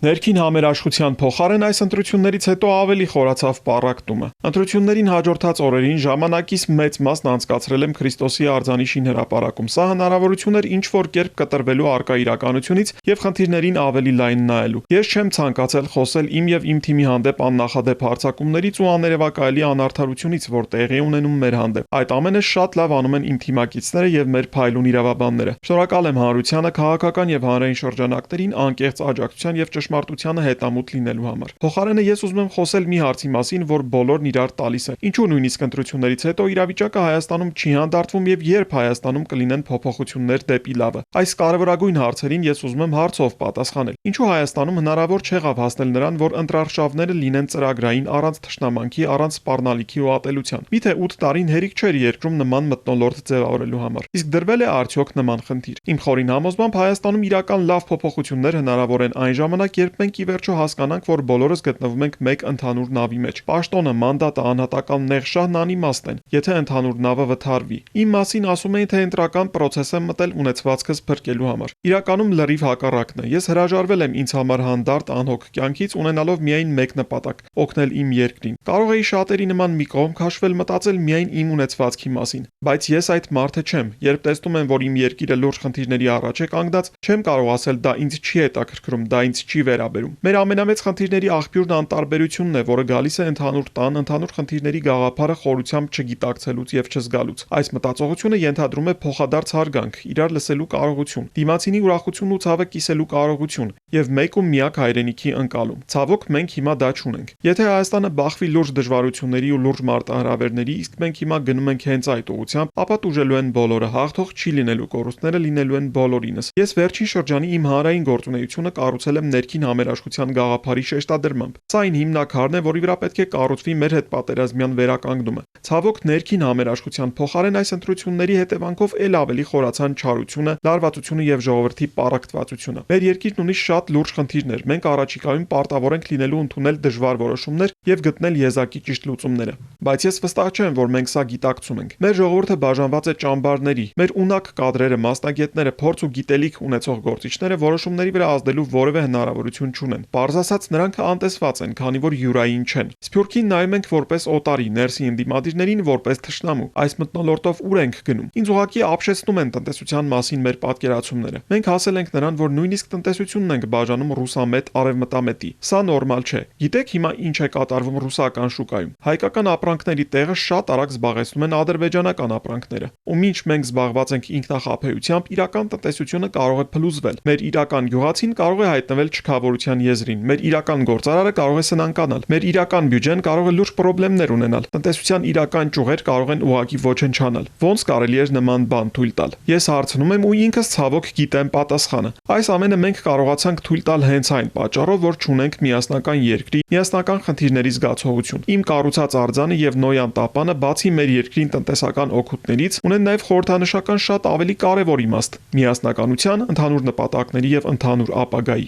Ներքին համերաշխության փոխարեն այս ընտրություններից հետո ավելի խորացավ պառակտումը։ Ընտրություններին հաջորդած օրերին ժամանակիս մեծ մասն անցկացրել եմ Քրիստոսի արձանիշին հրապարակում։ Սա հնարավորություն էր ինչ-որ կերպ կտրվելու առկա իրականությունից եւ խնդիրներին ավելի լայն նայելու։ Ես չեմ ցանկացել խոսել իմ եւ իմ թիմի հանդեպ աննախադեպ հարձակումներից ու աներևակայելի անարդարությունից, որ տեղի ունենում մեր հանդեպ։ Այդ ամենը շատ լավ անում են իմ թիմակիցները եւ մեր փայլուն իրավաբանները։ Շնորհակալ եմ հանրությանը, քաղաքական եւ հանրային շրջանակներին անկեղծ աջակցության եւ ճշմարտությանը հետամուտ լինելու համար։ Փոխարենը ես ուզում եմ խոսել մի հարցի մասին, որ բոլորն իրար տալիս են։ Ինչու նույնիսկ ընտրություններից հետո իրավիճակը Հայաստանում չի հանդարտվում եւ երբ Հայաստանում կլինեն փոփոխություններ դեպի լավը։ Այս կարևորագույն հարցերին ես ուզում եմ հարցով պատասխանել։ Ինչու Հայաստանում հնարավոր չեղավ հասնել նրան, որ ընտրարշավները լինեն ծրագրային, առանց թշնամանքի, առանց սպառնալիքի ու ատելության։ Միթե 8 տարին հերիք չէր երկրում նման մթնոլորտ ձևավորելու համար։ Իսկ դրվել է արդյոք նման խնդիր։ Իմ խորին համոզմամբ Հայաստանում իրական լավ փոփոխություններ հնարավոր են այն ժամանակ, երբ մենք ի վերջո հասկանանք, որ բոլորս գտնվում ենք մեկ ընդհանուր նավի մեջ։ Պաշտոնը, մանդատը, անհատական նեղշահն անիմաստ են, եթե ընդհանուր նավը վթարվի։ Իմ մասին ասում էին, թե ընտրական process եմ մտել ունեցվածքս փրկելու համար։ Իրականում լրիվ հակառակն է։ Ես հրաժարվել եմ ինձ համար հանդարտ անհոգ կյանքից, ունենալով միայն մեկ նպատակ՝ օգնել իմ երկրին։ Կարող էի շատերի նման մի կողմ քաշվել, մտածել միայն իմ ունեցվածքի մասին, բայց ես այդ մարդը չեմ։ Երբ տեսնում եմ, որ իմ երկիրը լուրջ խնդիրների առաջ է կանգնած, չեմ կարող ասել դա ինձ չի հետաքրքրում, դա ինձ չի վերաբերում։ Մեր ամենամեծ խնդիրների աղբյուրն անտարբերությունն է, որը գալիս է ընդհանուր տան, ընդհանուր խնդիրների գաղափարը խորությամբ չգիտակցելուց եւ չզգալուց։ Այս մտածողությունը ենթադրում է փոխադարձ հարգանք, իրար լսելու կարողություն, դիմացինի ուրախությունն ու ցավը կիսելու կարողություն եւ մեկ ու միակ հայրենիքի ընկալում։ Ցավոք մենք հիմա դա չունենք։ Եթե Հայաստանը բախվի լուրջ դժվարությունների ու լուրջ մարտահրավերների, իսկ մենք հիմա գնում ենք հենց այդ ուղղությամբ, ապա տուժելու են բոլորը, հաղթող չի լինելու, կորուստները լինելու են բոլորինս։ Ես վերջին շրջանի իմ հանրային գործունեությունը կառուցել եմ ներքին համերաշխության գաղափարի շեշտադրմամբ։ Սա այն հիմնաքարն է, որի վրա պետք է կառուցվի մեր հետ պատերազմյան վերականգնումը։ Ցավոք ներքին համերաշխության փոխարեն այս ընտրությունների հետևանքով ել ավելի խորացան չարությունը, լարվածությունը եւ ժողովրդի պառակտվածությունը։ Մեր երկիրն ունի շատ լուրջ խնդիրներ։ Մենք առաջիկայում պարտավոր ենք լինելու ընդունել դժվար որոշումներ եւ գտնել եզակի ճիշտ լուծումները։ Բայց ես վստահ չեմ, որ մենք սա գիտակցում ենք։ Մեր ժողովուրդը բաժանված է ճամբարների։ Մեր ունակ կադրերը, մասնագետները, փորձ ու գիտելիք ունեցող գործիչները որոշումների վրա ազդելու որևէ հնարավորություն չունեն։ Պարզ ասած, նրանք անտեսված են, քանի որ յուրային չեն։ Սփյուռքին նայում ենք որպես օտարի, ներսի ընդդիմադիրներին որպես թշնամու։ Այս մթնոլորտով ուր ենք գնում։ Ինձ ուղղակի ապշեցնում են տնտեսության մասին մեր պատկերացումները։ Մենք հասել ենք նրան, որ նույնիսկ տնտեսությունն ենք բաժանում ռուսամետ, արևմտամետի։ Սա նորմալ չէ։ Գիտեք հիմա ինչ է կատարվում ռուսական շուկայում։ Հայկական ապրանքների տեղը շատ արագ զբաղեցնում են ադրբեջանական ապրանքները։ Ու մինչ մենք զբաղված ենք ինքնախաբեությամբ, իրական տնտեսությունը կարող է փլուզվել։ Մեր իրական գյուղացին կարող է հայտնվել չքավորության եզրին։ Մեր իրական գործարարը կարող է սնանկանալ։ Մեր իրական բյուջեն կարող է լուրջ խնդիրներ ունենալ։ Տնտեսության իրական ճյուղեր կարող են ուղղակի ոչնչանալ։ Ոնց կարելի է նման բան թույլ տալ։ Ես հարցնում եմ ու ինքս ցավոք գիտեմ պատասխանը։ Այս ամենը մենք կարողացանք թույլ տալ հենց այն պատճառով, որ չունենք միասնական երկրի, միասնական խնդիրների զգացողություն։ Իմ կառուցած արձանը եւ Նոյան տապանը բացի մեր երկրին տնտեսական օգուտներից ունեն նաեւ խորհրդանշական շատ ավելի կարեւոր իմաստ՝ միասնականության, ընդհանուր նպատակների եւ ընդհանուր ապագայի։